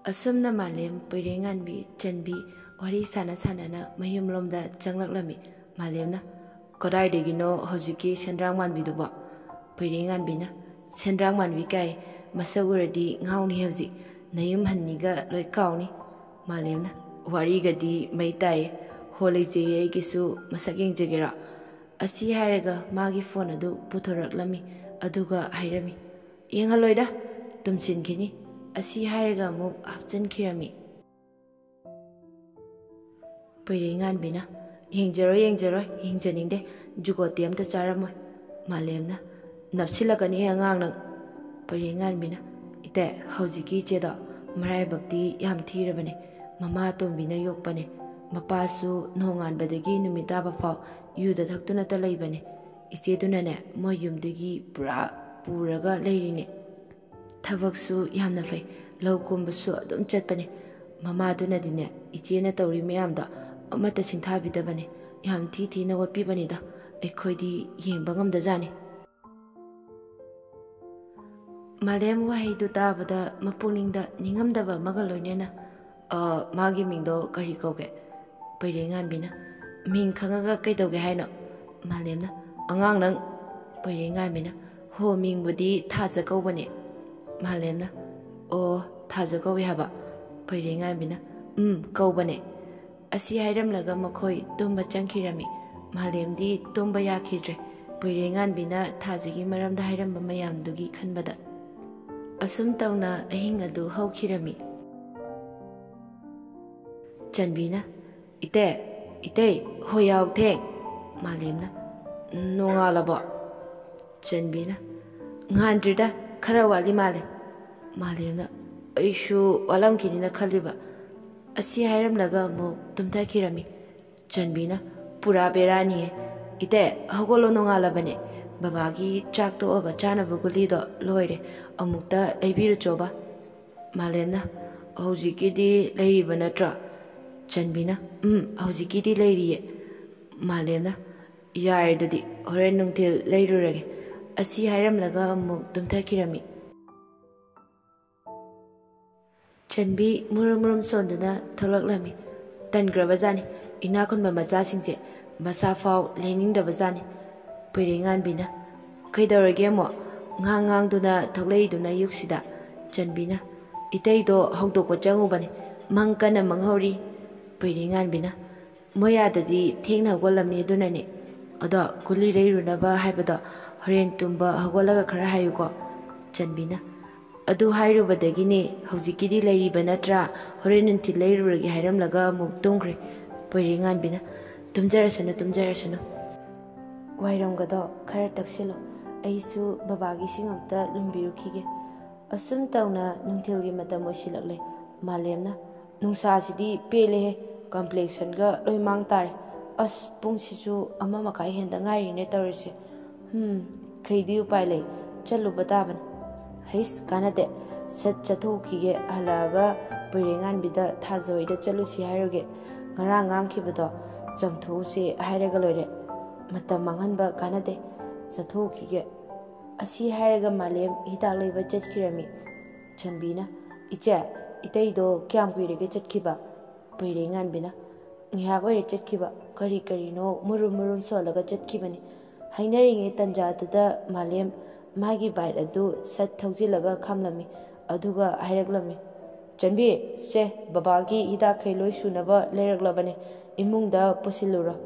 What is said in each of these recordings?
Asumna Malem Piringanbi Chanbi Wari Sana Sanana Mayum Lomda Changlami Malemna Kodai Degino Hojiki Sendrangman Biduba Piringanbina Sendrangman Vikai Masawuradi Ngauni Hevzi Nayum Haniga Loikauni Malemna Warigadi Maitai Holy Jay Gisu Masaking Jagera Asi Haraga Magi Fonadu Putorak Lami Aduga Hirami Yangaloida Tumsin Kini Asi Haraga Move Afton Kirami Piringan Bina Yingero Yingjaninde Jugotiam the Charamo Malemna Napsilakani Hangang Piringan Bina Ite Hojiki Cheda Marai Bakti Yam Tirabane Mama Tombina Yopane Mapasu Nongan Badagi Numitaba Fau Yuda Taktuna Talabane Isedunane Moyum Digi Bra Puraga Lady Tavaksu Yamnafe Low Kumbasu Dum Chetpane Mama Dunadine Ichena Tori Miamda Mata Sintabidabane Yam Titi no what Pibanida Equidi Yimbangam the Zani Madame Wahi to Tabada Mapuning the Ningamdaba Magalonena Magi Mindo Karikoge Piringan Bina Ming Kangaga Kato Gaino Malemna Angang Piringan Bina Ho Ming Budi Tazako Bane Malemna O Tazako Haba Piringan Bina Kobane Asi Hiram Laga Makoi Tumba Chankirami Malem di Tumba Yakidre Piringan Bina Tazigi Maram the Hiram Mayam Dugi Kanbada Asum Tauna Ahingadu Ho Kirami Chanbina Ite Hoyao Tang Malemna Nongalaba Chanbina Ngandrida Karawali Male Malemna Ishu Walam Kinina Kaliba Asi Hiram Laga Mo Tumta Kirami Chanbina Pura Berani Ite Hogolo Nongalabane Babagi Chakto Oga Chana Bugulido Loire Amukta Ebiru Choba Malemna Hojikidi Lady Banatra Chanbina Hojikidi Lady Malemna Yardudi Horenung till later Asi Hiram Laga Mo Tumta Kirami Chanbi Murum Sonduna Toloklami Tangrabazani Inakun Mamaza Singse Masafau Lening the Bazani Piringan Bina Kaidoragemo Ngang Duna Tolay Duna Yuxida Chanbina Itaido Hogdoko Jangubani Mankana Manghori Piringan Bina Moya Dadi Tingna Walamni Dunani Odo Kuli Runaba Habada Horen Tumba Hogolaga Karahayuko Chanbina Adu Hairu Badagini Hosikidi Lady Banatra Horen until later Hiram Laga Muktumgri Piringan Bina Tumjarasana Wairongado Karataxilo Aisu Babagi Singapta Lumbiruki Asum Tauna Nuntilgi Matamosilale Malemna Nungsa Sidi Pele Complexion Ga Loimang Tare As Pungsisu Amamakai Hendangai Netarisi Kaidiu Pile Chalu Bataban Hais Kanate Set Chatuki Halaga Piringan Bida Tazoida Chalusi Haruge Ngarang Kibudo Jamtu si Haragalore Matamanganba Kanade Satuki Asi Haraga Malem Hitali Bachet Kirami Chanbina Icha Itaido Kiampi Chetkiba Piringan Bina Nihawa Chetkiba Kari Karino Murum Solaga Chetkibani Hainering Tanja to the Malem Magi Bite Adu Sat Tauzilaga Kamlami Aduga Haraglami Chanbi Se Babagi Ida Kailoi Sunaba Leraglabane Imungda Pusilura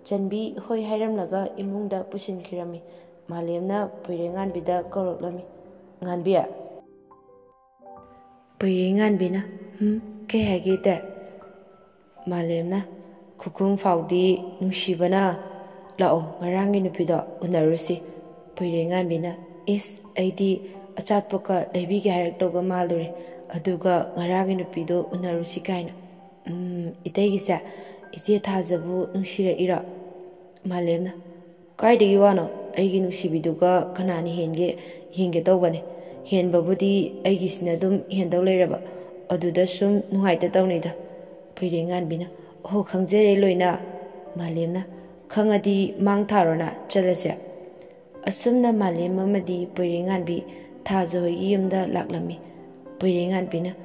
Chanbi Hoi Hiram Laga Imungda Pusin Kirami Malemna Piringan Bida Koroklami Nganbia Piringan Bina Kehagita Malemna Kukung Faudi Nushibana Lao Marangi Nupido Unarusi Piringan Bina Is Aidi Achatpoka Lebi Garatoga Maluri Aduga Marangi Nupido Unarusi Kaina Itagisa Ise Tazabu Nushira Ira Malemna Kaidi Wano Agi Nushibiduga Kanani Henge Tobane Hen Babudi Agisnadum Hendoleraba Adudasum Nuhaita Taunida Piringan Bina Ho Kangzere Loina Malemna Kangadi Mang Tarona Chalase Asumna Malem Mamadi Piringan Bi Tazo Yimda Laklami Piringan Bina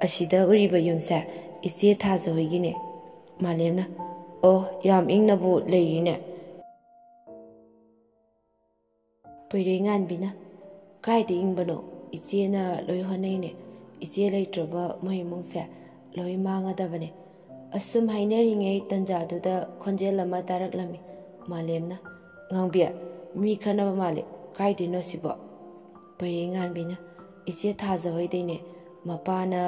ꯑꯁꯤꯗ ꯎꯔꯤꯕ ꯌꯨꯝꯁꯦ ꯏꯆꯦ ꯊꯥꯖ ꯍꯣꯏꯒꯤꯅꯦ꯫ ꯃꯥꯂꯦꯝꯅ ꯑꯣ ꯌꯥꯝ ꯏꯪꯅꯕꯨ ꯂꯩꯔꯤꯅꯦ꯫ ꯄꯣꯏꯔꯩꯉꯥꯟꯕꯤꯅ ꯀꯥꯏꯗ ꯏꯪꯕꯅꯣ ꯏꯆꯦꯅ ꯂꯣꯏ ꯍꯣꯠꯅꯩꯅꯦ꯫ ꯏꯆꯦ ꯂꯩꯇ꯭ꯔꯕ ꯃꯣꯏ ꯏꯃꯨꯡꯁꯦ ꯂꯣꯏ ꯃꯥꯡꯒꯗꯕꯅꯦ꯫ ꯑꯁꯨꯝ ꯍꯥꯏꯅꯔꯤꯉꯩ ꯇꯟꯖꯥꯗꯨꯗ ꯈꯣꯟꯖꯦꯜ ꯑꯃ ꯇꯥꯔꯛꯂꯝꯃꯤ꯫ ꯃꯥꯂꯦꯝꯅ ꯉꯥꯡꯕꯤ ꯃꯤ ꯈꯟꯅꯕ ꯃꯥꯜꯂꯦ ꯀꯥꯏꯗꯩꯅꯣ ꯁꯤꯕꯣ꯫ ꯄꯣꯏꯔꯩꯉꯥꯟꯕꯤꯅ ꯏꯆꯦ ꯊꯥꯖ ꯍꯣꯏꯗꯩꯅꯦ꯫ ꯃꯄꯥꯅ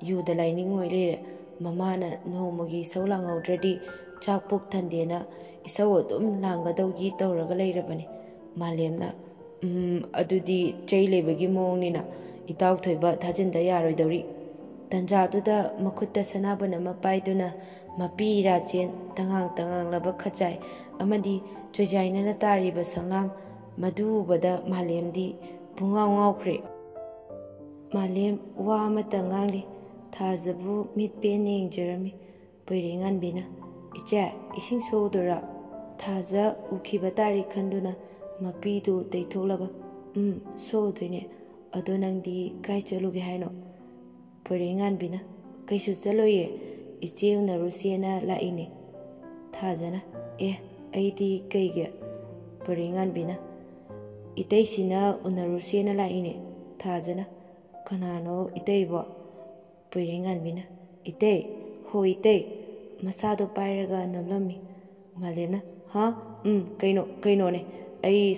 ꯌꯨꯗ ꯂꯥꯏꯅꯤꯡ ꯑꯣꯏ ꯂꯩꯔꯦ꯫ ꯃꯃꯥꯅ ꯅꯣꯡꯃꯒꯤ ꯏꯁꯧ ꯂꯥꯡꯍꯧꯗ꯭ꯔꯗꯤ ꯆꯥꯛ ꯄꯨꯛ ꯊꯟꯗꯦꯅ ꯏꯁꯧ ꯑꯗꯨꯝ ꯂꯥꯡꯒꯗꯧꯒꯤ ꯇꯧꯔꯒ ꯂꯩꯔꯕꯅꯤ꯫ ꯃꯥꯂꯦꯝꯅ ꯑꯗꯨꯗꯤ ꯆꯩ ꯂꯩꯕꯒꯤ ꯃꯑꯣꯡꯅꯤꯅ ꯏꯇꯥꯎ ꯊꯣꯏꯕ ꯊꯥꯖꯤꯟꯗ ꯌꯥꯔꯣꯏꯗꯧꯔꯤ꯫ ꯇꯟꯖꯥꯗꯨꯗ ꯃꯈꯨꯠꯇ ꯁꯅꯥꯕꯨꯟ ꯑꯃ ꯄꯥꯏꯗꯨꯅ ꯃꯄꯤ ꯏꯔꯥꯆꯦꯟ ꯇꯉꯥꯡ ꯇꯉꯥꯡꯂꯕ ꯈꯖꯥꯏ ꯑꯃꯗꯤ ꯆꯣꯏꯖꯥꯏꯅꯅ ꯇꯥꯔꯤꯕ ꯁꯝꯂꯥꯡ ꯃꯗꯨ ꯎꯕꯗ ꯃꯥꯂꯦꯝꯗꯤ ꯄꯨꯡꯉꯥꯎ ꯉꯥꯎꯈ꯭ꯔꯦ꯫ ꯃꯥꯂꯦꯝ ꯋꯥ ꯑꯃꯇ ꯉꯥꯡꯂꯤ꯫ ꯊꯥꯖꯕꯨ ꯃꯤꯠ ꯄꯦꯟꯅ ꯌꯦꯡꯖꯔꯝꯃꯤ꯫ ꯄꯣꯏꯔꯩꯉꯥꯟꯕꯤꯅ ꯏꯆꯦ ꯏꯁꯤꯡ ꯁꯣꯛꯎꯗꯣꯏꯔꯥ? ꯊꯥꯖ ꯎꯈꯤꯕ ꯇꯥꯔꯤ ꯈꯟꯗꯨꯅ ꯃꯄꯤꯗꯨ ꯇꯩꯊꯣꯛꯂꯒ ꯁꯣꯛꯎꯗꯣꯏꯅꯦ꯫ ꯑꯗꯣ ꯅꯪꯗꯤ ꯀꯥꯏ ꯆꯠꯂꯨꯒꯦ ꯍꯥꯏꯅꯣ? ꯄꯣꯏꯔꯩꯉꯥꯟꯕꯤꯅ ꯀꯩꯁꯨ ꯆꯠꯂꯣꯏꯌꯦ ꯏꯆꯦ ꯎꯅꯔꯨꯁꯦꯅ ꯂꯥꯛꯏꯅꯦ꯫ ꯊꯥꯖꯅ ꯑꯩꯗꯤ ꯀꯩꯒꯤ? ꯄꯣꯏꯔꯩꯉꯥꯟꯕꯤꯅ ꯏꯇꯩꯁꯤꯅ ꯎꯅꯔꯨꯁꯦꯅ ꯂꯥꯛꯏꯅꯦ꯫ ꯊꯥꯖꯅ ꯀꯅꯥꯅꯣ ꯏꯇꯩꯕꯣ? ꯄꯣꯏꯔꯩꯉꯥꯟꯕꯤꯅ ꯏꯇꯩ ꯍꯣ ꯏꯇꯩ ꯃꯁꯥꯗꯣ ꯄꯥꯏꯔꯒ ꯅꯣꯝꯂꯝꯃꯤ꯫ ꯃꯥꯂꯦꯝꯅ ꯀꯩꯅꯣꯅꯦ ꯑꯩ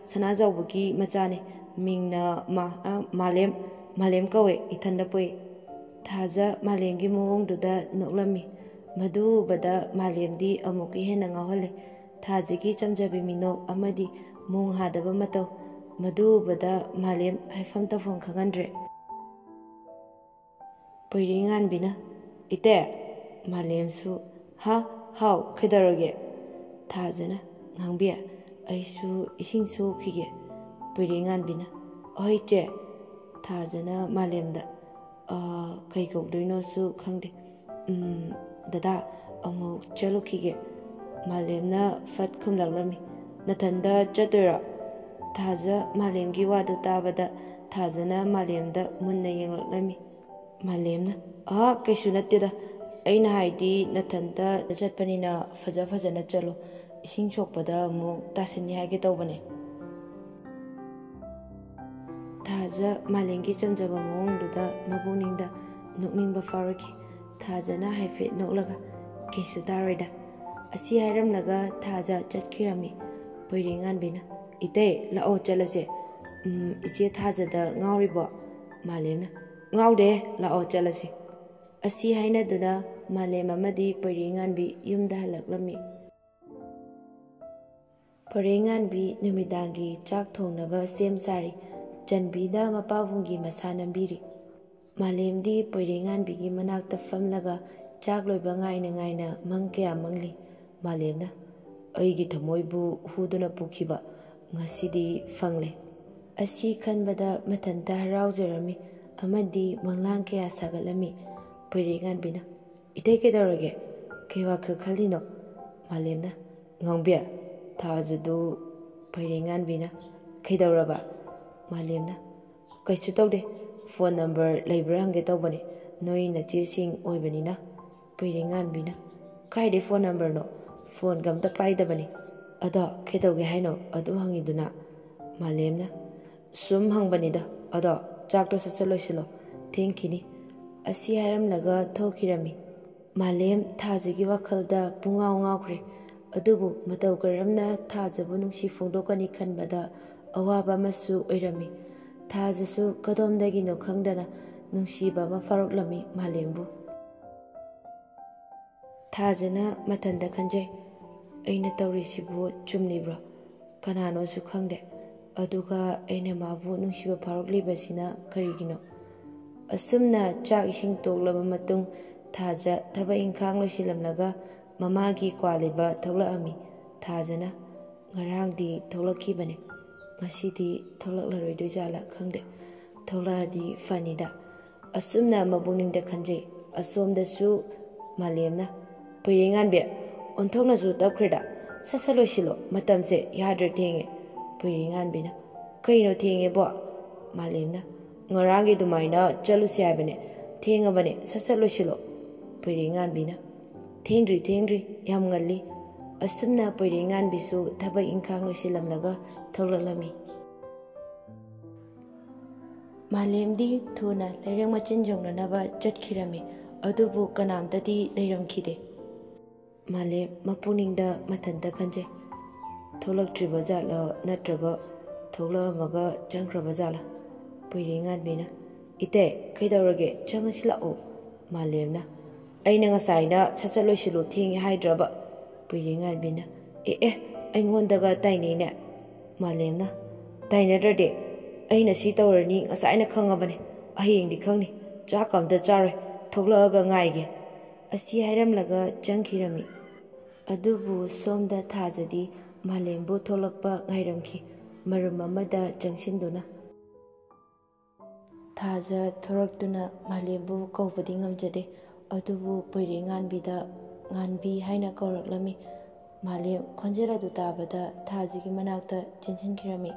ꯁꯅꯥꯖꯥꯎꯕꯒꯤ ꯃꯆꯥꯅꯦ ꯃꯤꯡꯅ ꯃꯥꯂꯦꯝ ꯀꯧꯋꯦ ꯏꯊꯟꯗ ꯄꯣꯛꯏ꯫ ꯊꯥꯖ ꯃꯥꯂꯦꯝꯒꯤ ꯃꯑꯣꯡꯗꯨꯗ ꯅꯣꯛꯂꯝꯃꯤ꯫ ꯃꯗꯨ ꯎꯕꯗ ꯃꯥꯂꯦꯝꯗꯤ ꯑꯃꯨꯛꯀ ꯍꯦꯟꯅ ꯉꯥꯎꯍꯜꯂꯦ꯫ ꯊꯥꯖꯒꯤ ꯆꯝꯖꯕꯤ ꯃꯤꯅꯣꯛ ꯑꯃꯗꯤ ꯃꯣꯡ ꯍꯥꯗꯕ ꯃꯇꯧ ꯃꯗꯨ ꯎꯕꯗ ꯃꯥꯂꯦꯝ ꯍꯥꯏꯐꯝ ꯇꯧꯐꯝ ꯈꯪꯍꯟꯗ꯭ꯔꯦ꯫ ꯄꯣꯏꯔꯩꯉꯥꯟꯕꯤꯅ ꯏꯇꯦ꯫ ꯃꯥꯂꯦꯝꯁꯨ ꯍꯥꯎ ꯀꯩꯗꯧꯔꯒꯦ? ꯊꯥꯖꯅ ꯉꯥꯡꯕꯤ ꯑꯩꯁꯨ ꯏꯁꯤꯡ ꯁꯣꯛꯈꯤꯒꯦ꯫ ꯄꯣꯏꯔꯩꯉꯥꯟꯕꯤꯅ ꯑꯍꯣꯏ ꯏꯆꯦ꯫ ꯊꯥꯖꯅ ꯃꯥꯂꯦꯝꯗ ꯀꯩ ꯀꯧꯗꯣꯏꯅꯣꯁꯨ ꯈꯪꯗꯦ ꯗꯗꯥ ꯑꯃꯨꯛ ꯆꯠꯂꯨꯈꯤꯒꯦ꯫ ꯃꯥꯂꯦꯝꯅ ꯐꯠ ꯈꯨꯝꯂꯛꯂꯝꯃꯤ꯫ ꯅꯊꯟꯗ ꯆꯠꯇꯣꯏꯔꯣ? ꯊꯥꯖ ꯃꯥꯂꯦꯝꯒꯤ ꯋꯥꯗꯨ ꯇꯥꯕꯗ ꯊꯥꯖꯅ ꯃꯥꯂꯦꯝꯗ ꯃꯨꯟꯅ ꯌꯦꯡꯂꯛꯂꯝꯃꯤ꯫ ꯃꯥꯂꯦꯝꯅ ꯀꯩꯁꯨ ꯅꯠꯇꯦꯗ ꯑꯩꯅ ꯍꯥꯏꯗꯤ ꯅꯊꯟꯇ ꯆꯠꯄꯅꯤꯅ ꯐꯖꯅ ꯆꯠꯂꯣ ꯏꯁꯤꯡ ꯁꯣꯛꯄꯗ ꯑꯃꯨꯛ ꯇꯥꯁꯤꯟꯅꯤ ꯍꯥꯏꯒꯦ ꯇꯧꯕꯅꯦ꯫ ꯊꯥꯖ ꯃꯥꯂꯦꯝꯒꯤ ꯆꯝꯖꯕ ꯃꯑꯣꯡꯗꯨꯗ ꯃꯄꯨꯛꯅꯤꯡꯗ ꯅꯣꯛꯅꯤꯡꯕ ꯐꯥꯎꯔꯛꯈꯤ꯫ ꯊꯥꯖꯅ ꯍꯥꯏꯐꯦꯠ ꯅꯣꯛꯂꯒ ꯀꯩꯁꯨ ꯇꯥꯔꯣꯏꯗ ꯑꯁꯤ ꯍꯥꯏꯔꯝꯂꯒ ꯊꯥꯖ ꯆꯠꯈꯤꯔꯝꯃꯤ꯫ ꯄꯣꯏꯔꯩꯉꯥꯟꯕꯤꯅ ꯏꯇꯩ ꯂꯥꯛꯑꯣ ꯆꯠꯂꯁꯦ꯫ ꯏꯆꯦ ꯊꯥꯖꯗ ꯉꯥꯎꯔꯤꯕꯣ? ꯃꯥꯂꯦꯝꯅ ꯉꯥꯎꯗꯦ ꯂꯥꯛꯑꯣ ꯆꯠꯂꯁꯤ꯫ ꯑꯁꯤ ꯍꯥꯏꯅꯗꯨꯅ ꯃꯥꯂꯦꯝ ꯑꯃꯗꯤ ꯄꯣꯏꯔꯩꯉꯥꯟꯕꯤ ꯌꯨꯝꯗ ꯍꯜꯂꯛꯂꯝꯃꯤ꯫ ꯄꯣꯏꯔꯩꯉꯥꯟꯕꯤ ꯅꯨꯃꯤꯗꯥꯡꯒꯤ ꯆꯥꯛ ꯊꯣꯡꯅꯕ ꯁꯦꯝ ꯁꯥꯔꯤ꯫ ꯆꯟꯕꯤꯅ ꯃꯄꯥꯕꯨꯡꯒꯤ ꯃꯁꯥ ꯅꯝꯕꯤꯔꯤ꯫ ꯃꯥꯂꯦꯝꯗꯤ ꯄꯣꯏꯔꯩꯉꯥꯟꯕꯤꯒꯤ ꯃꯅꯥꯛꯇ ꯐꯝꯂꯒ ꯆꯥꯛ ꯂꯣꯏꯕ ꯉꯥꯏꯅ ꯃꯪ ꯀꯌꯥ ꯃꯪꯂꯤ꯫ ꯃꯥꯂꯦꯝꯅ ꯑꯩꯒꯤ ꯊꯃꯣꯏꯕꯨ ꯍꯨꯗꯨꯅ ꯄꯨꯈꯤꯕ ꯉꯁꯤꯗꯤ ꯐꯪꯂꯦ ꯑꯁꯤ ꯈꯟꯕꯗ ꯃꯊꯟꯇ ꯍꯔꯥꯎꯖꯔꯝꯃꯤ ꯑꯃꯗꯤ ꯃꯪꯂꯥꯟ ꯀꯌꯥ ꯁꯥꯒꯠꯂꯝꯃꯤ꯫ ꯄꯣꯏꯔꯩꯉꯥꯟꯕꯤꯅ ꯏꯇꯩ ꯀꯩꯗꯧꯔꯒꯦ? ꯀꯩ ꯋꯥꯈꯜ ꯈꯜꯂꯤꯅꯣ? ꯃꯥꯂꯦꯝꯅ ꯉꯥꯡꯕꯤ ꯊꯥꯖꯗꯨ꯫ ꯄꯣꯏꯔꯩꯉꯥꯟꯕꯤꯅ ꯀꯩꯗꯧꯔꯕ? ꯃꯥꯂꯦꯝꯅ ꯀꯩꯁꯨ ꯇꯧꯗꯦ ꯐꯣꯟ ꯅꯝꯕꯔ ꯂꯩꯕ꯭ꯔꯥ ꯍꯪꯒꯦ ꯇꯧꯕꯅꯦ ꯅꯣꯏ ꯅꯆꯦꯁꯤꯡ ꯑꯣꯏꯕꯅꯤꯅ꯫ ꯄꯣꯏꯔꯩꯉꯥꯟꯕꯤꯅ ꯀꯥꯏꯗꯩ ꯐꯣꯟ ꯅꯝꯕꯔꯅꯣ? ꯐꯣꯟꯒ ꯑꯝꯇ ꯄꯥꯏꯗꯕꯅꯤ꯫ ꯑꯗꯣ ꯀꯩꯗꯧꯒꯦ ꯍꯥꯏꯅꯣ ꯑꯗꯨ ꯍꯪꯉꯤꯗꯨꯅ? ꯃꯥꯂꯦꯝꯅ ꯁꯨꯝ ꯍꯪꯕꯅꯤꯗ ꯑꯗꯣ ꯆꯥꯛꯇꯣ ꯁꯠ ꯂꯣꯏꯁꯤꯜꯂꯣ ꯊꯦꯡꯈꯤꯅꯤ꯫ ꯑꯁꯤ ꯍꯥꯏꯔꯝꯂꯒ ꯊꯣꯛꯈꯤꯔꯝꯃꯤ꯫ ꯃꯥꯂꯦꯝ ꯊꯥꯖꯒꯤ ꯋꯥꯈꯜꯗ ꯄꯨꯡꯉꯥꯎ ꯉꯥꯎꯈ꯭ꯔꯦ꯫ ꯑꯗꯨꯕꯨ ꯃꯇꯧ ꯀꯔꯝꯅ ꯊꯥꯖꯕꯨ ꯅꯨꯡꯁꯤ ꯐꯣꯡꯗꯣꯛꯀꯅꯤ ꯈꯟꯕꯗ ꯑꯋꯥꯕ ꯑꯃꯁꯨ ꯑꯣꯏꯔꯝꯃꯤ꯫ ꯊꯥꯖꯁꯨ ꯀꯗꯣꯝꯗꯒꯤꯅꯣ ꯈꯪꯗꯅ ꯅꯨꯡꯁꯤꯕ ꯑꯃ ꯐꯥꯎꯔꯛꯂꯝꯃꯤ ꯃꯥꯂꯦꯝꯕꯨ꯫ ꯊꯥꯖꯅ ꯃꯊꯟꯇ ꯈꯟꯖꯩ ꯑꯩꯅ ꯇꯧꯔꯤꯁꯤꯕꯨ ꯆꯨꯝꯂꯤꯕ꯭ꯔꯣ? ꯀꯅꯥꯅꯣꯁꯨ ꯈꯪꯗꯦ ꯑꯗꯨꯒ ꯑꯩꯅ ꯃꯥꯕꯨ ꯅꯨꯡꯁꯤꯕ ꯐꯥꯎꯔꯛꯂꯤꯕꯁꯤꯅ ꯀꯔꯤꯒꯤꯅꯣ? ꯑꯁꯨꯝꯅ ꯆꯥꯛ ꯏꯁꯤꯡ ꯇꯣꯛꯂꯕ ꯃꯇꯨꯡ ꯊꯥꯖ ꯊꯕꯛ ꯏꯪꯈꯥꯡ ꯂꯣꯏꯁꯤꯜꯂꯝꯂꯒ ꯃꯃꯥꯒꯤ ꯀ꯭ꯋꯥ ꯂꯩꯕ ꯊꯣꯛꯂꯛꯑꯝꯃꯤ꯫ ꯊꯥꯖꯅ ꯉꯔꯥꯡꯗꯤ ꯊꯣꯛꯂꯛꯈꯤꯕꯅꯦ ꯉꯁꯤꯗꯤ ꯊꯣꯛꯂꯛꯂꯔꯣꯏꯗꯣꯏꯖꯥꯠꯂꯥ ꯈꯪꯗꯦ ꯊꯣꯛꯂꯛꯑꯗꯤ ꯐꯅꯤꯗ ꯑꯁꯨꯝꯅ ꯃꯄꯨꯛꯅꯤꯡꯗ ꯈꯟꯖꯩ꯫ ꯑꯁꯣꯝꯗꯁꯨ ꯃꯥꯂꯦꯝꯅ ꯄꯣꯏꯔꯩꯉꯥꯟꯕꯤ ꯑꯣꯟꯊꯣꯛꯅꯁꯨ ꯇꯞꯈ꯭ꯔꯦꯗ ꯁꯠ ꯂꯣꯏꯁꯤꯜꯂꯣ ꯃꯇꯝꯁꯦ ꯌꯥꯗ꯭ꯔꯦ ꯊꯦꯡꯉꯦ꯫ ꯄꯣꯏꯔꯩꯉꯥꯟꯕꯤꯅ ꯀꯩꯅꯣ ꯊꯦꯡꯉꯦꯕꯣ? ꯃꯥꯂꯦꯝꯅ ꯉꯔꯥꯡꯒꯤ ꯑꯗꯨꯃꯥꯏꯅ ꯆꯠꯂꯨꯁꯤ ꯍꯥꯏꯕꯅꯦ ꯊꯦꯡꯉꯕꯅꯦ ꯁꯠ ꯁꯠ ꯂꯣꯏꯁꯤꯜꯂꯣ ꯄꯣꯏꯔꯦꯡꯉꯥꯟꯕꯤꯅ ꯊꯦꯡꯗ꯭ꯔꯤ ꯌꯥꯝ ꯉꯜꯂꯤ ꯑꯁꯨꯝꯅ ꯄꯣꯏꯔꯦꯡꯉꯥꯟꯕꯤꯁꯨ ꯊꯕꯛ ꯏꯪꯈꯥꯡ ꯂꯣꯏꯁꯤꯜꯂꯝꯂꯒ ꯊꯣꯛꯂꯛꯂꯝꯃꯤ ꯃꯥꯂꯦꯝꯗꯤ ꯊꯨꯅ ꯂꯩꯔꯛ ꯃꯆꯤꯟ ꯌꯧꯅꯅꯕ ꯆꯠꯈꯤꯔꯝꯃꯤ ꯑꯗꯨꯕꯨ ꯀꯅꯥꯝꯇꯗꯤ ꯂꯩꯔꯝꯈꯤꯗꯦ ꯃꯥꯂꯦꯝ ꯃꯄꯨꯛꯅꯤꯡꯗ ꯃꯊꯟꯇ ꯈꯟꯖꯩ ꯊꯣꯛꯂꯛꯇ꯭ꯔꯤꯕ ꯖꯥꯠꯂ ꯅꯠꯇ꯭ꯔꯒ ꯊꯣꯛꯂꯛꯑꯝꯃꯒ ꯆꯪꯈ꯭ꯔꯕ ꯖꯥꯠꯂ ꯄꯣꯏꯔꯦꯡꯉꯥꯟꯕꯤꯅ ꯏꯇꯩ ꯀꯩꯗꯧꯔꯒꯦ ꯆꯪꯉꯁꯤ ꯂꯥꯛꯑꯣ ꯃꯥꯂꯦꯝꯅ ꯑꯩꯅ ꯉꯁꯥꯏꯅ ꯁꯠ ꯁꯠ ꯂꯣꯏꯁꯤꯜꯂꯨ ꯊꯦꯡꯉꯦ ꯍꯥꯏꯗ꯭ꯔꯕ ꯄꯣꯏꯔꯦꯡꯉꯥꯟꯕꯤꯅ ꯑꯩꯉꯣꯟꯗꯒ ꯇꯥꯏꯅꯩꯅꯦ ꯃꯥꯂꯦꯝꯅ ꯇꯥꯏꯅꯗ꯭ꯔꯗꯤ ꯑꯩꯅ ꯁꯤ ꯇꯧꯔꯅꯤ ꯉꯁꯥꯏꯅ ꯈꯪꯉꯕꯅꯦ ꯍꯌꯦꯡꯗꯤ ꯈꯪꯅꯤ ꯆꯥꯛꯀ ꯑꯝꯇ ꯆꯥꯔꯣꯏ ꯊꯣꯛꯂꯛꯑꯒ ꯉꯥꯏꯒꯦ ꯑꯁꯤ ꯍꯥꯏꯔꯝꯂꯒ ꯆꯪꯈꯤꯔꯝꯃꯤ ꯑꯗꯨꯕꯨ ꯁꯣꯝꯗ ꯊꯥꯖꯗꯤ ꯃꯥꯂꯦꯝꯕꯨ ꯊꯣꯛꯂꯛꯄ ꯉꯥꯏꯔꯝꯈꯤ ꯃꯔꯨꯝ ꯑꯃꯗ ꯆꯪꯁꯤꯟꯗꯨꯅ ꯊꯥꯖ ꯊꯣꯔꯛꯇꯨꯅ ꯃꯥꯂꯦꯝꯕꯨ ꯀꯧꯕꯗꯤ ꯉꯝꯖꯗꯦ ꯑꯗꯨꯕꯨ ꯄꯣꯏꯔꯦꯡꯉꯥꯟꯕꯤꯗ ꯉꯥꯟꯕꯤ ꯍꯥꯏꯅ ꯀꯧꯔꯛꯂꯝꯃꯤ ꯃꯥꯂꯦꯝ ꯈꯣꯟꯖꯦꯜ ꯑꯗꯨ ꯇꯥꯕꯗ ꯊꯥꯖꯒꯤ ꯃꯅꯥꯛꯇ ꯆꯦꯟꯁꯤꯟꯈꯤꯔꯝꯃꯤ